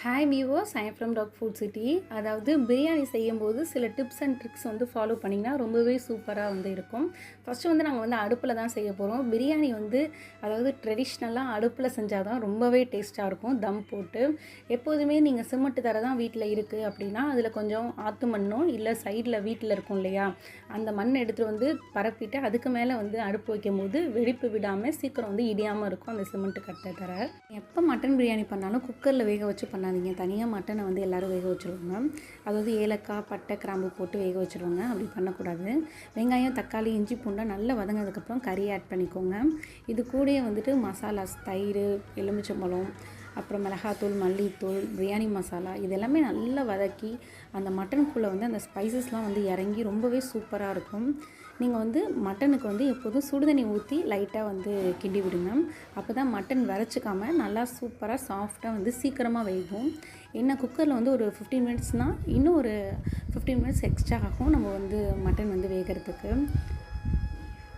Hi viewers, I am from talk food city. அதாவது பிரியாணி செய்யும்போது சில டிப்ஸ் அண்ட் ட்ரிக்ஸ் ஃபாலோ பண்ணிங்கன்னா ரொம்பவே சூப்பராக இருக்கும். ஃபஸ்ட்டு நாங்கள் அடுப்பில் தான் செய்ய போகிறோம். பிரியாணி அதாவது ட்ரெடிஷ்னலாக அடுப்பில் செஞ்சால் தான் ரொம்பவே டேஸ்ட்டாக இருக்கும். தம் போட்டு எப்போதுமே நீங்கள் சிமெண்ட் தர தான் வீட்டில் இருக்குது அப்படின்னா அதில் கொஞ்சம் ஆற்று மண்ணோ இல்லை சைடில் வீட்டில் இருக்கும் இல்லையா, அந்த மண் எடுத்துகிட்டு பரப்பிட்டு அதுக்கு மேலே அடுப்பு வைக்கும் போது வெடிப்பு விடாமல் சீக்கிரம் இடியாமல் இருக்கும் அந்த சிமெண்ட் கட்டை தர. எப்போ மட்டன் பிரியாணி பண்ணாலும் குக்கரில் வேக வச்சு பண்ணாதீங்க. தனியாக மட்டனை எல்லோரும் வேக வச்சுருவாங்க. அதாவது ஏலக்காய், பட்டை, கிராம்பு போட்டு வேக வச்சுருவாங்க. அப்படி பண்ணக்கூடாது. வெங்காயம், தக்காளி, இஞ்சி பூண்டை நல்லா வதங்கினதுக்கப்புறம் கறி ஆட் பண்ணிக்கோங்க. இது கூடயே மசாலாஸ், தயிர், எலுமிச்சம்பழம், அப்புறம் மிளகாத்தூள், மல்லித்தூள், பிரியாணி மசாலா இதெல்லாமே நல்லா வதக்கி அந்த மட்டனுக்குள்ளே அந்த ஸ்பைசஸ்லாம் இறங்கி ரொம்பவே சூப்பராக இருக்கும். நீங்கள் மட்டனுக்கு எப்போதும் சுடுதண்ணி ஊற்றி லைட்டாக கிண்டி விடுங்க. அப்போ தான் மட்டன் விரைச்சிக்காமல் நல்லா சூப்பராக சாஃப்டாக சீக்கிரமாக வேகும். என்ன குக்கரில் ஒரு 15 மினிட்ஸ்னால் இன்னும் ஒரு 15 மினிட்ஸ் எக்ஸ்ட்ரா ஆகும் நம்ம மட்டன் வேகிறதுக்கு.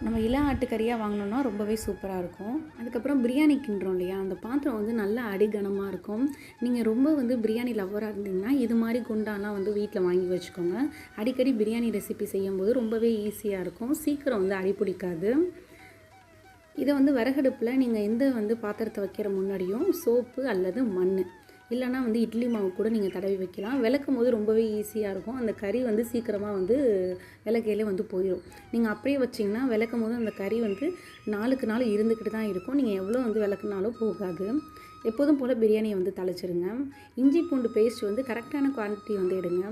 நம்ம இள ஆட்டுக்கறியாக வாங்கினோன்னா ரொம்பவே சூப்பராக இருக்கும். அதுக்கப்புறம் பிரியாணி கிண்டுறோம் இல்லையா, அந்த பாத்திரம் நல்லா அடிகனமாக இருக்கும். நீங்கள் ரொம்ப பிரியாணி லவ்வராக இருந்தீங்கன்னா இது மாதிரி குண்டாலாம் வீட்டில் வாங்கி வச்சுக்கோங்க. அடிக்கடி பிரியாணி ரெசிபி செய்யும்போது ரொம்பவே ஈஸியாக இருக்கும். சீக்கிரம் அடி பிடிக்காது. இதை விறகடுப்பில் நீங்கள் எந்த பாத்திரத்தை வைக்கிற முன்னாடியும் சோப்பு அல்லது மண் இல்லைனா இட்லி மாவு கூட நீங்கள் தடவி வைக்கலாம். விளக்கும் போது ரொம்பவே ஈஸியாக இருக்கும். அந்த கறி சீக்கிரமாக விளக்கையிலே போயிடும். நீங்கள் அப்படியே வச்சிங்கன்னா விளக்கும் போது அந்த கறி நாளுக்கு நாள் இருந்துக்கிட்டு தான் இருக்கும். நீங்கள் எவ்வளோ விளக்குனாலும் போகாது. எப்போதும் போல் பிரியாணியை தாளிச்சிடுங்க. இஞ்சி பூண்டு பேஸ்ட் கரெக்டான குவான்டிட்டி எடுங்க.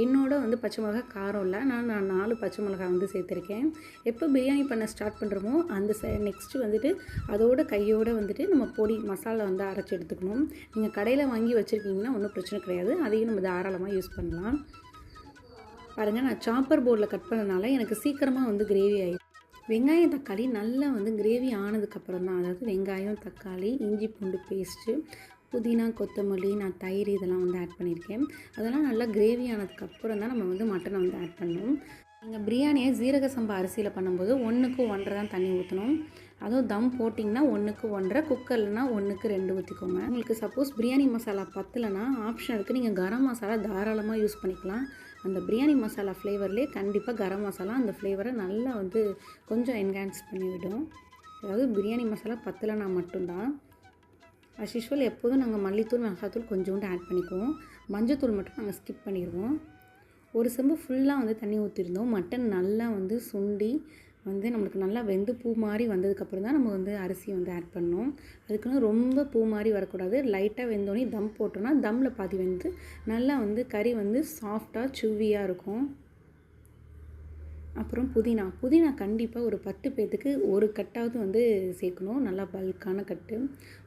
என்னோட பச்சை மிளகா காரம் இல்லை, நான் 4 பச்சை மிளகா சேர்த்துருக்கேன். எப்போ பிரியாணி பண்ண ஸ்டார்ட் பண்ணுறோமோ அந்த நெக்ஸ்ட்டு அதோட கையோடு நம்ம பொடி மசாலா அரைச்சி எடுத்துக்கணும். நீங்கள் கடையில் வாங்கி வச்சுருக்கீங்கன்னா ஒன்றும் பிரச்சனை கிடையாது. அதையும் நம்ம தாராளமாக யூஸ் பண்ணலாம். பாருங்கள், நான் சாப்பர் போர்டில் கட் பண்ணனால எனக்கு சீக்கிரமாக கிரேவி ஆகிடும். வெங்காயம், தக்காளி நல்லா கிரேவி ஆனதுக்கப்புறம் தான், அதாவது வெங்காயம், தக்காளி, இஞ்சி பூண்டு பேஸ்ட்டு, புதினா, கொத்தமல்லி, நான் தயிர் இதெல்லாம் ஆட் பண்ணியிருக்கேன். அதெல்லாம் நல்லா கிரேவி ஆனதுக்கப்புறம் தான் நம்ம மட்டனை ஆட் பண்ணணும். நீங்கள் பிரியாணியை ஜீரக சம்பா அரிசியில் பண்ணும்போது 1க்கு 1.5 தான் தண்ணி ஊற்றணும். அதுவும் தம் போட்டிங்கன்னா 1க்கு 1.5, குக்கர்லனா 1க்கு 2 ஊற்றிக்கோங்க. உங்களுக்கு சப்போஸ் பிரியாணி மசாலா பத்தலைன்னா ஆப்ஷனுக்கு நீங்கள் கரம் மசாலா தாராளமாக யூஸ் பண்ணிக்கலாம். அந்த பிரியாணி மசாலா ஃப்ளேவர்லேயே கண்டிப்பாக கரம் மசாலா அந்த ஃப்ளேவரை நல்லா கொஞ்சம் என்ஹான்ஸ் பண்ணிவிடும். அதாவது பிரியாணி மசாலா பத்தலைனா மட்டும்தான். அஸ் யூஷுவல் எப்போதும் நாங்கள் மல்லித்தூள், மிளகாத்தூள் கொஞ்சோண்டு ஆட் பண்ணிக்குவோம். மஞ்சத்தூள் மட்டும் நாங்கள் ஸ்கிப் பண்ணிடுவோம். ஒரு செம்பு ஃபுல்லாக தண்ணி ஊற்றிருந்தோம். மட்டன் நல்லா சுண்டி நம்மளுக்கு நல்லா வெந்து பூ மாதிரி வந்ததுக்கப்புறம் தான் நம்ம அரிசி ஆட் பண்ணோம். அதுக்குன்னு ரொம்ப பூ மாதிரி வரக்கூடாது. லைட்டாக வெந்தோடனே தம் போட்டோன்னா தம்மில் பாதி வெந்து நல்லா கறி சாஃப்டாக சுவியாக இருக்கும். அப்புறம் புதினா கண்டிப்பாக ஒரு 10 பேத்துக்கு ஒரு கட்டாவது சேர்க்கணும். நல்லா பல்கான கட்டு.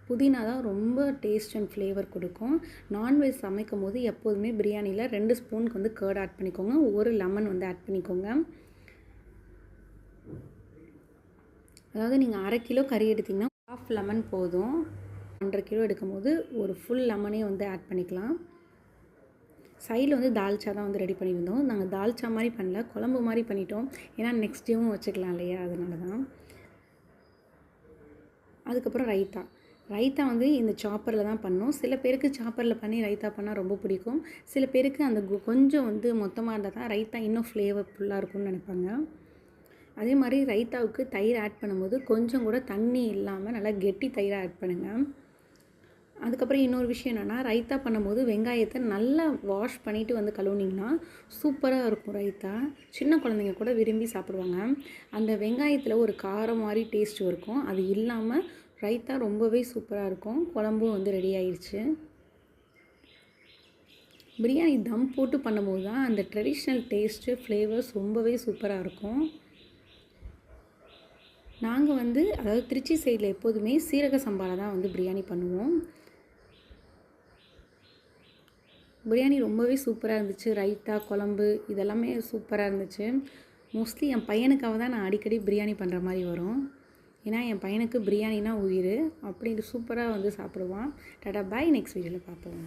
புதினா தான் ரொம்ப டேஸ்ட் அண்ட் ஃப்ளேவர் கொடுக்கும். நான்வெஜ் சமைக்கும் போது எப்போதுமே பிரியாணியில் 2 ஸ்பூனுக்கு கர்ட் ஆட் பண்ணிக்கோங்க. ஒரு லெமன் ஆட் பண்ணிக்கோங்க. அதாவது நீங்கள் 1/2 கிலோ கறி எடுத்திங்கன்னா 1/2 லெமன் போதும். 1.5 கிலோ எடுக்கும்போது ஒரு ஃபுல் லெமனே ஆட் பண்ணிக்கலாம். சைடில் தால்ச்சா தான் ரெடி பண்ணியிருந்தோம். நாங்கள் தால்ச்சா மாதிரி பண்ணல, குழம்பு மாதிரி பண்ணிட்டோம். ஏன்னா நெக்ஸ்ட் டேவும் வச்சுக்கலாம் இல்லையா, அதனால தான். அதுக்கப்புறம் ரைத்தா இந்த சாப்பரில் தான் பண்ணோம். சில பேருக்கு சாப்பரில் பண்ணி ரைத்தா பண்ணால் ரொம்ப பிடிக்கும். சில பேருக்கு அந்த கொஞ்சம் மொத்தமாக இருந்தால் தான் ரைத்தா இன்னும் ஃப்ளேவர்ஃபுல்லாக இருக்கும்னு நினைப்பாங்க. அதே மாதிரி ரைத்தாவுக்கு தயிர் ஆட் பண்ணும்போது கொஞ்சம் கூட தண்ணி இல்லாமல் நல்லா கெட்டி தயிராக ஆட் பண்ணுங்கள். அதுக்கப்புறம் இன்னொரு விஷயம் என்னென்னா, ரைத்தா பண்ணும்போது வெங்காயத்தை நல்லா வாஷ் பண்ணிவிட்டு கழுவுனிங்கன்னா சூப்பராக இருக்கும் ரைத்தா. சின்ன குழந்தைங்க கூட விரும்பி சாப்பிடுவாங்க. அந்த வெங்காயத்தில் ஒரு காரம் மாதிரி டேஸ்ட் இருக்கும். அது இல்லாமல் ரைத்தா ரொம்பவே சூப்பராக இருக்கும். குழம்பும் ரெடி ஆயிடுச்சு. பிரியாணி தம் போட்டு பண்ணும்போது தான் அந்த ட்ரெடிஷ்னல் டேஸ்ட்டு, ஃப்ளேவர்ஸ் ரொம்பவே சூப்பராக இருக்கும். நாங்கள் அதாவது திருச்சி சைடில் எப்போதுமே சீரக சம்பாவில் தான் பிரியாணி பண்ணுவோம். பிரியாணி ரொம்பவே சூப்பராக இருந்துச்சு. ரைத்தா, குழம்பு இதெல்லாமே சூப்பராக இருந்துச்சு. மோஸ்ட்லி என் பையனுக்காக தான் நான் அடிக்கடி பிரியாணி பண்ணுற மாதிரி வரும். ஏன்னா என் பையனுக்கு பிரியாணினா உயிர். அப்படி சூப்பராக சாப்பிடுவான். டாடா பாய். நெக்ஸ்ட் வீடியோவில் பார்ப்போம்.